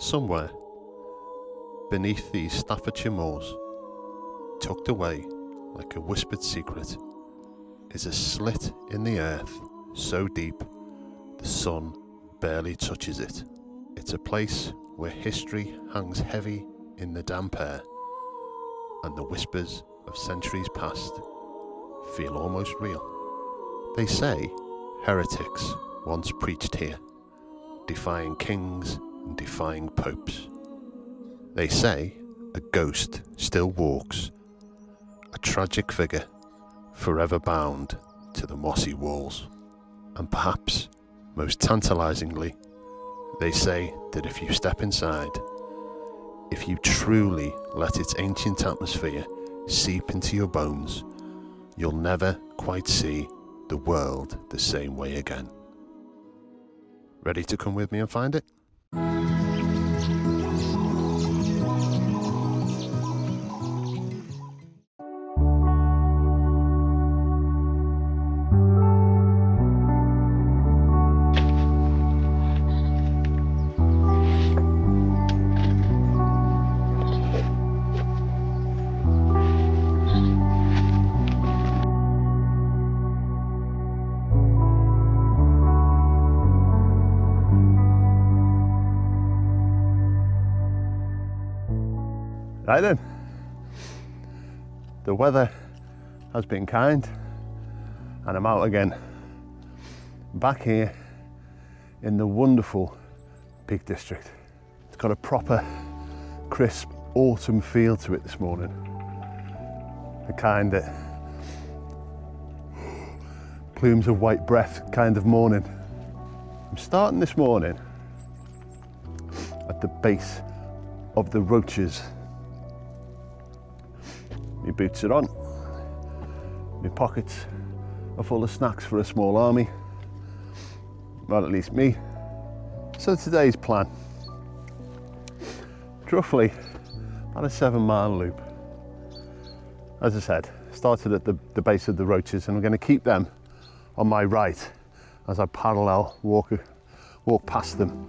Somewhere beneath these Staffordshire moors, tucked away like a whispered secret, is a slit in the earth so deep the sun barely touches it. It's a place where history hangs heavy in the damp air, and the whispers of centuries past feel almost real. They say heretics once preached here, defying kings and defying popes. They say a ghost still walks, a tragic figure forever bound to the mossy walls. And perhaps most tantalizingly, they say that if you step inside, if you truly let its ancient atmosphere seep into your bones, you'll never quite see the world the same way again. Ready to come with me and find it? Right then, the weather has been kind and I'm out again, back here in the wonderful Peak District. It's got a proper crisp autumn feel to it this morning, the kind that plumes of white breath kind of morning. I'm starting this morning at the base of the Roaches. My boots are on, my pockets are full of snacks for a small army, well, at least me. So today's plan, it's roughly about a 7-mile loop. As I said, started at the base of the Roaches, and I'm going to keep them on my right as I parallel walk past them.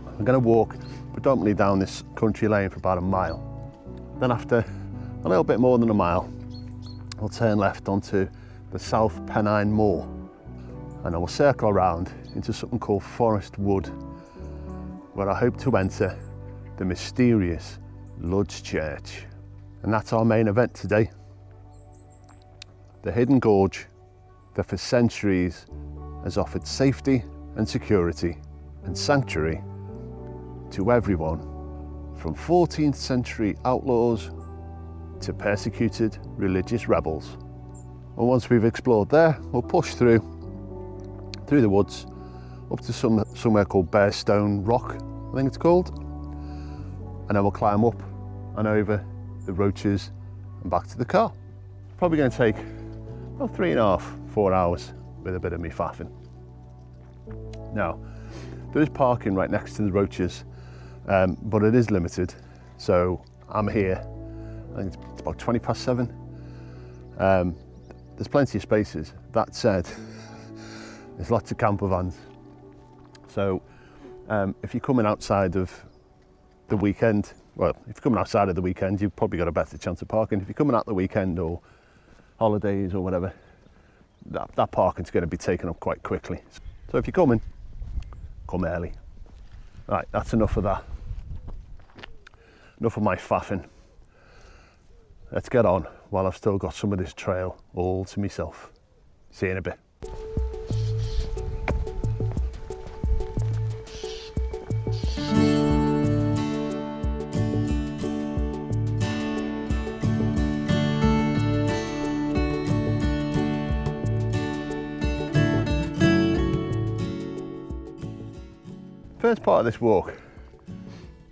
I'm going to walk predominantly down this country lane for about a mile. Then after a little bit more than a mile, I'll turn left onto the South Pennine Moor, and I will circle around into something called Forest Wood, where I hope to enter the mysterious Lud's Church. And that's our main event today. The hidden gorge that for centuries has offered safety and security and sanctuary to everyone from 14th century outlaws to persecuted religious rebels. And once we've explored there, we'll push through the woods up to somewhere called Bearstone Rock, I think it's called, and then we'll climb up and over the Roaches and back to the car. Probably going to take about 3.5, 4 hours with a bit of me faffing. Now, there is parking right next to the Roaches, but it is limited, so I'm here. I think it's about 20 past 7. There's plenty of spaces. That said, there's lots of camper vans. So if you're coming outside of the weekend, well, if you're coming outside of the weekend, you've probably got a better chance of parking. If you're coming out the weekend or holidays or whatever, that parking's going to be taken up quite quickly. So if you're coming, come early. Right, that's enough of that. Enough of my faffing. Let's get on while I've still got some of this trail all to myself. See you in a bit. First part of this walk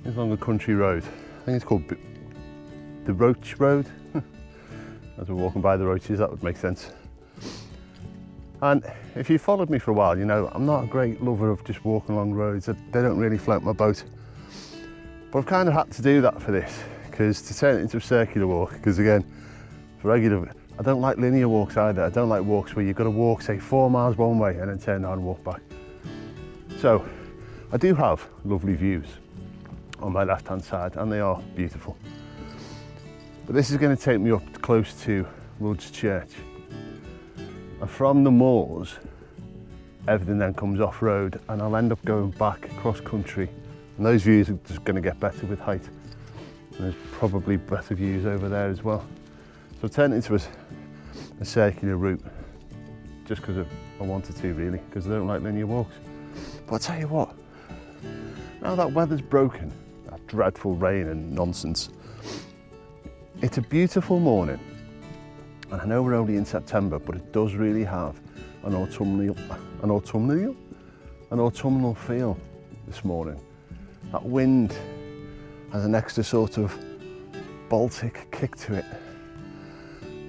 is along a country road. I think it's called the Roach Road. As we're walking by the Roaches, that would make sense. And if you followed me for a while, you know I'm not a great lover of just walking along roads. They don't really float my boat. But I've kind of had to do that for this, because to turn it into a circular walk, because again, for regular, I don't like linear walks either. I don't like walks where you've got to walk, say, 4 miles one way and then turn around and walk back. So I do have lovely views, on my left hand side, and they are beautiful. But this is going to take me up close to Roach Church, and from the moors everything then comes off road, and I'll end up going back across country, and those views are just going to get better with height, and there's probably better views over there as well. So I've turned it into a circular route just because I wanted to, really, because I don't like linear walks. But I'll tell you what, now that weather's broken, that dreadful rain and nonsense, it's a beautiful morning. And I know we're only in September, but it does really have an autumnal feel this morning. That wind has an extra sort of Baltic kick to it.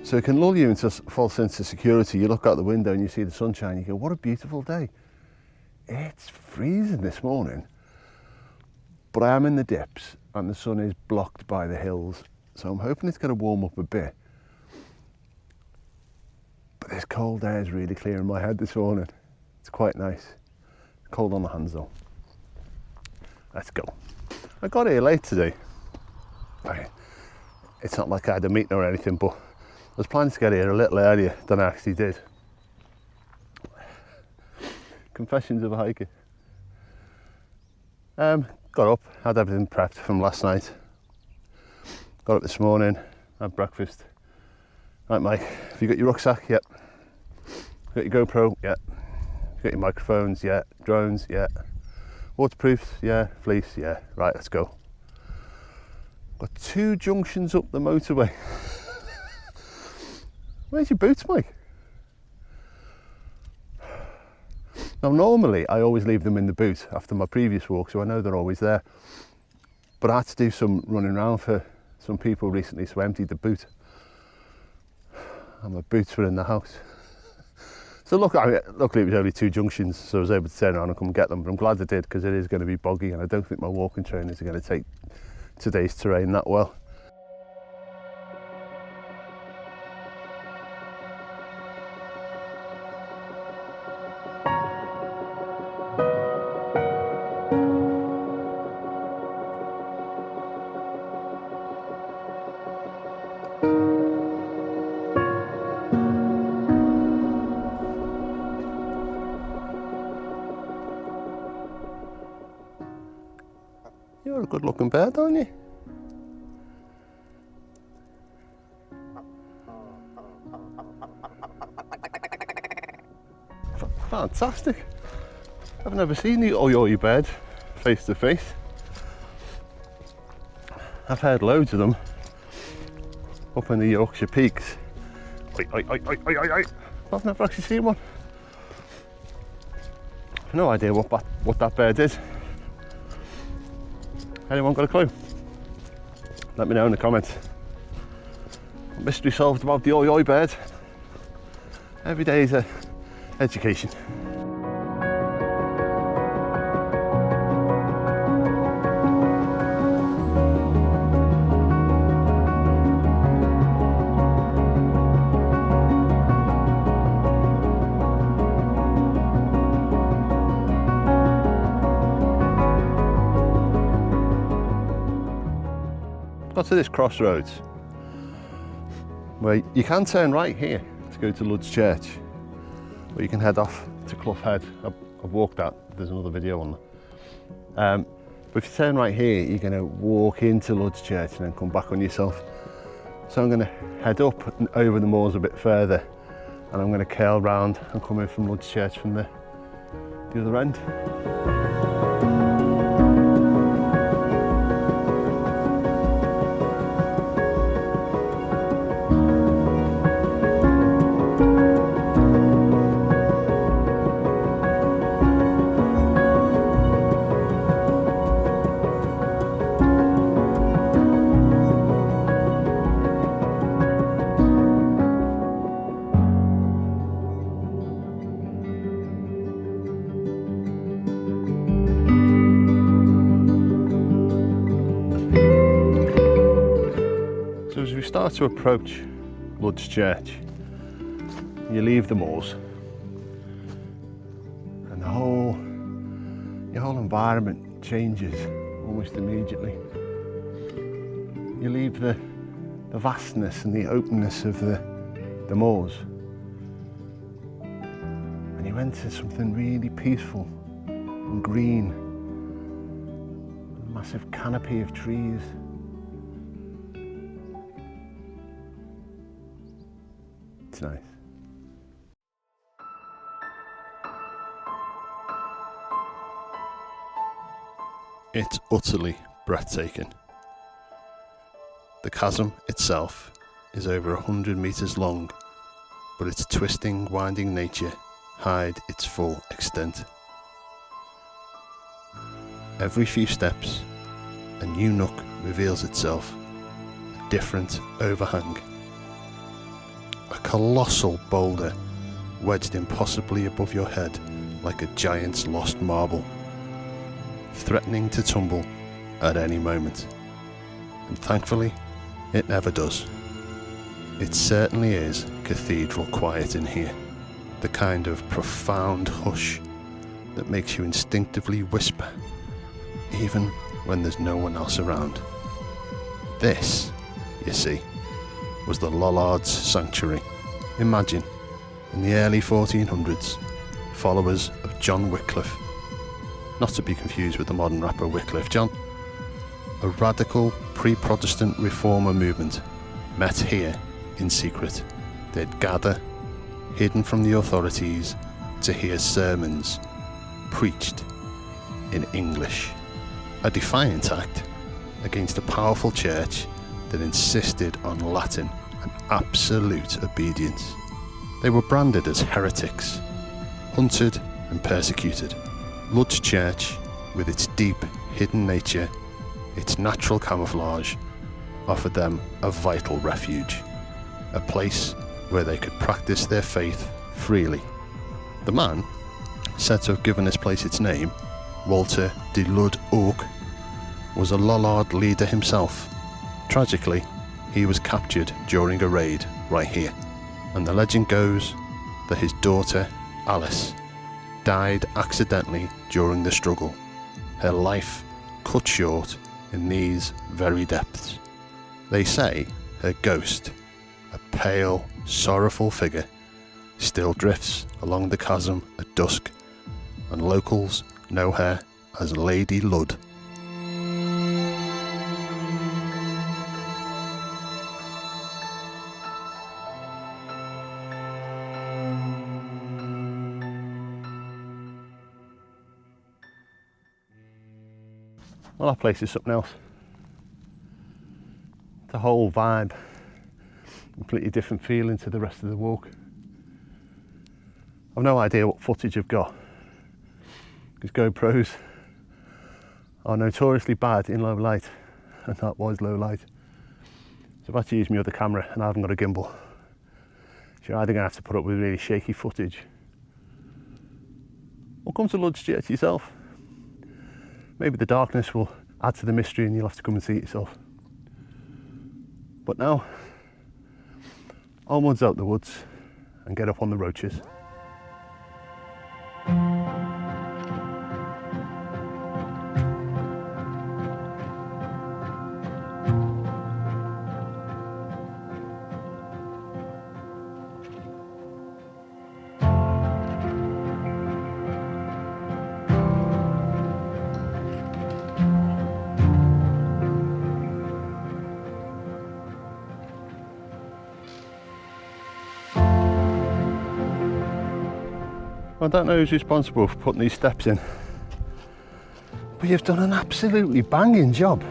So it can lull you into a false sense of security. You look out the window and you see the sunshine, you go, what a beautiful day. It's freezing this morning, but I am in the dips and the sun is blocked by the hills. So I'm hoping it's going to warm up a bit. But this cold air is really clearing my head this morning. It's quite nice. Cold on the hands though. Let's go. I got here late today. It's not like I had a meeting or anything, but I was planning to get here a little earlier than I actually did. Confessions of a hiker. Got up, had everything prepped from last night. Got up this morning, had breakfast. Right, Mike, have you got your rucksack? Yep. Got your GoPro? Yep. Got your microphones? Yeah. Drones? Yeah. Waterproofs? Yeah. Fleece? Yeah. Right, let's go. Got 2 junctions up the motorway. Where's your boots, Mike? Now, normally I always leave them in the boot after my previous walk, so I know they're always there. But I had to do some running around for some people recently, so I emptied the boot. And my boots were in the house. So luckily it was only 2 junctions, so I was able to turn around and come get them. But I'm glad I did, because it is going to be boggy, and I don't think my walking trainers are going to take today's terrain that well. You're a good looking bird, aren't you? Fantastic. I've never seen the outlawed bird face to face. I've heard loads of them up in the Yorkshire peaks. I've never actually seen one. I've no idea what that bird is. Anyone got a clue? Let me know in the comments. Mystery solved about the outlawed bird. Every day is a education. Got to this crossroads where you can turn right here to go to Roach Church, or you can head off to Clough Head. I've walked that, there's another video on that. But if you turn right here, you're going to walk into Roach Church and then come back on yourself. So I'm going to head up and over the moors a bit further, and I'm going to curl round and come in from Roach Church from the other end. So as we start to approach Roach Church, you leave the moors, and your whole environment changes almost immediately. You leave the vastness and the openness of the moors, and you enter something really peaceful and green, a massive canopy of trees. It's nice. It's utterly breathtaking. The chasm itself is over 100 metres long, but its twisting, winding nature hide its full extent. Every few steps, a new nook reveals itself, a different overhang. A colossal boulder wedged impossibly above your head like a giant's lost marble, threatening to tumble at any moment. And thankfully, it never does. It certainly is cathedral quiet in here, the kind of profound hush that makes you instinctively whisper, even when there's no one else around. This, you see, was the Lollards' sanctuary. Imagine, in the early 1400s, followers of John Wycliffe, not to be confused with the modern rapper Wycliffe John, a radical pre-Protestant reformer movement, met here in secret. They'd gather, hidden from the authorities, to hear sermons preached in English. A defiant act against a powerful church that insisted on Latin and absolute obedience. They were branded as heretics, hunted and persecuted. Lud's church, with its deep, hidden nature, its natural camouflage, offered them a vital refuge, a place where they could practice their faith freely. The man, said to have given this place its name, Walter de Lud Oak, was a Lollard leader himself. Tragically, he was captured during a raid right here, and the legend goes that his daughter, Alice, died accidentally during the struggle, her life cut short in these very depths. They say her ghost, a pale, sorrowful figure, still drifts along the chasm at dusk, and locals know her as Lady Lud. Well, that place is something else. The whole vibe, completely different feeling to the rest of the walk. I've no idea what footage I've got, because GoPros are notoriously bad in low light, and that was low light. So I've had to use my other camera, and I haven't got a gimbal. So you're either going to have to put up with really shaky footage, or come to Lud's Church yourself. Maybe the darkness will add to the mystery and you'll have to come and see it yourself. But now, onwards out the woods and get up on the Roaches. I don't know who's responsible for putting these steps in, but you've done an absolutely banging job.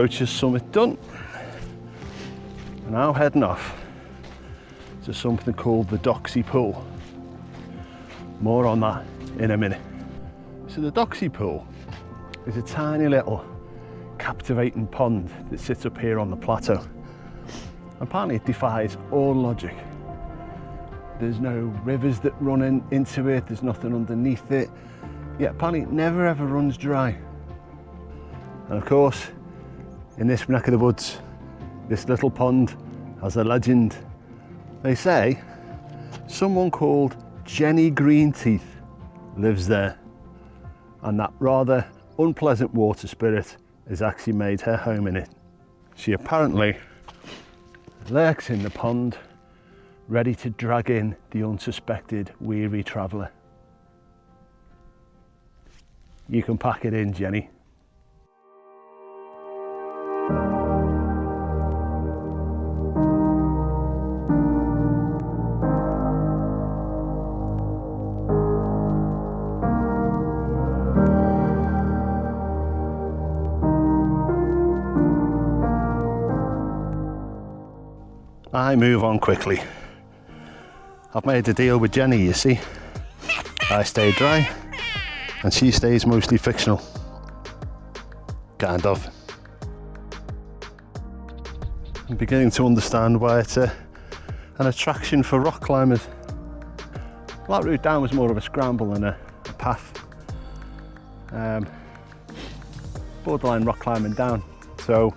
Roaches summit done. We're now heading off to something called the Doxey Pool. More on that in a minute. So the Doxey Pool is a tiny little captivating pond that sits up here on the plateau. Apparently it defies all logic. There's no rivers that run into it, there's nothing underneath it. Yet apparently it never ever runs dry. And of course, in this neck of the woods, this little pond has a legend. They say someone called Jenny Greenteeth lives there, and that rather unpleasant water spirit has actually made her home in it. She apparently lurks in the pond, ready to drag in the unsuspected weary traveller. You can pack it in, Jenny. I move on quickly. I've made a deal with Jenny, you see. I stay dry and she stays mostly fictional. Kind of. I'm beginning to understand why it's an attraction for rock climbers. Well, that route down was more of a scramble than a path. Borderline rock climbing down. So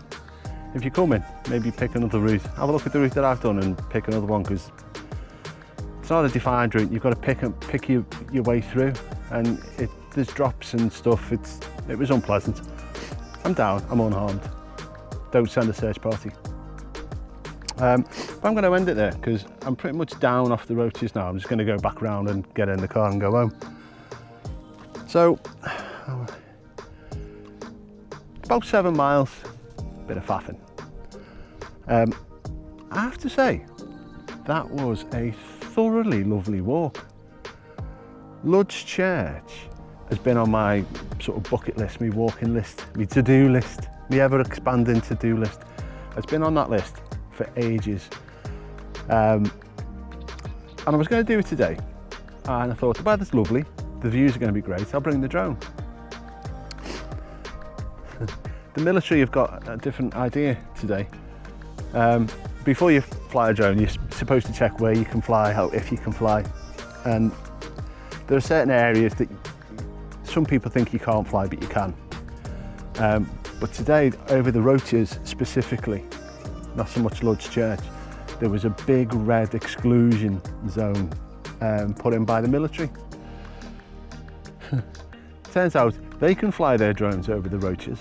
if you come in, maybe pick another route. Have a look at the route that I've done and pick another one, because it's not a defined route. You've got to pick your way through, and there's drops and stuff. It was unpleasant. I'm down, I'm unharmed. Don't send a search party. But I'm going to end it there because I'm pretty much down off the Roaches now. I'm just going to go back round and get in the car and go home. So, about 7 miles. Bit of faffing. I have to say, that was a thoroughly lovely walk. Ludge Church has been on my sort of bucket list, my walking list, my to-do list, my ever-expanding to-do list. It's been on that list for ages. And I was going to do it today, and I thought, the weather's lovely, the views are going to be great, I'll bring the drone. The military have got a different idea today. Before you fly a drone, you're supposed to check where you can fly, if you can fly. And there are certain areas that some people think you can't fly, but you can. But today, over the Roaches specifically, not so much Ludge Church, there was a big red exclusion zone put in by the military. Turns out they can fly their drones over the Roaches.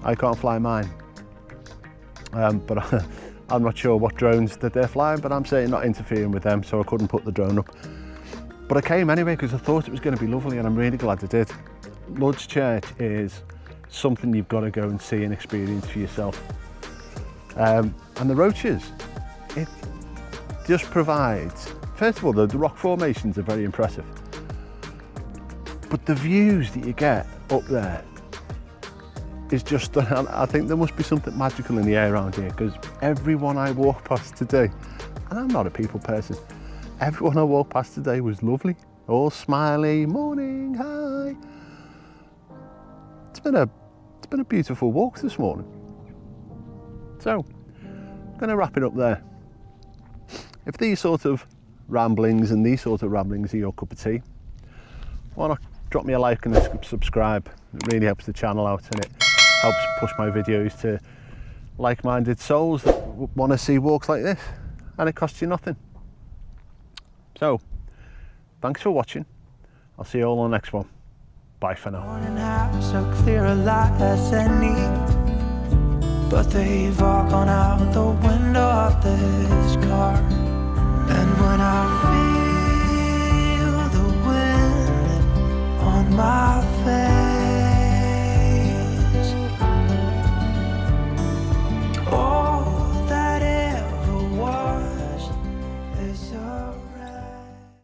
I can't fly mine, but I'm not sure what drones that they're flying, but I'm certainly not interfering with them, so I couldn't put the drone up. But I came anyway because I thought it was going to be lovely, and I'm really glad I did. Ludge Church is something you've got to go and see and experience for yourself. And the Roaches, it just provides, first of all, the rock formations are very impressive, but the views that you get up there is just, I think there must be something magical in the air around here, because everyone I walk past today, and I'm not a people person, everyone I walked past today was lovely, all smiley, morning, hi. It's been a beautiful walk this morning. So, I'm going to wrap it up there. If these sort of ramblings are your cup of tea, why not drop me a like and a subscribe? It really helps the channel out, and it helps push my videos to like-minded souls that want to see walks like this, and it costs you nothing. So, thanks for watching. I'll see you all on the next one. Bye for now. So clear a light as any, but they've all gone out the window of this car. And when I feel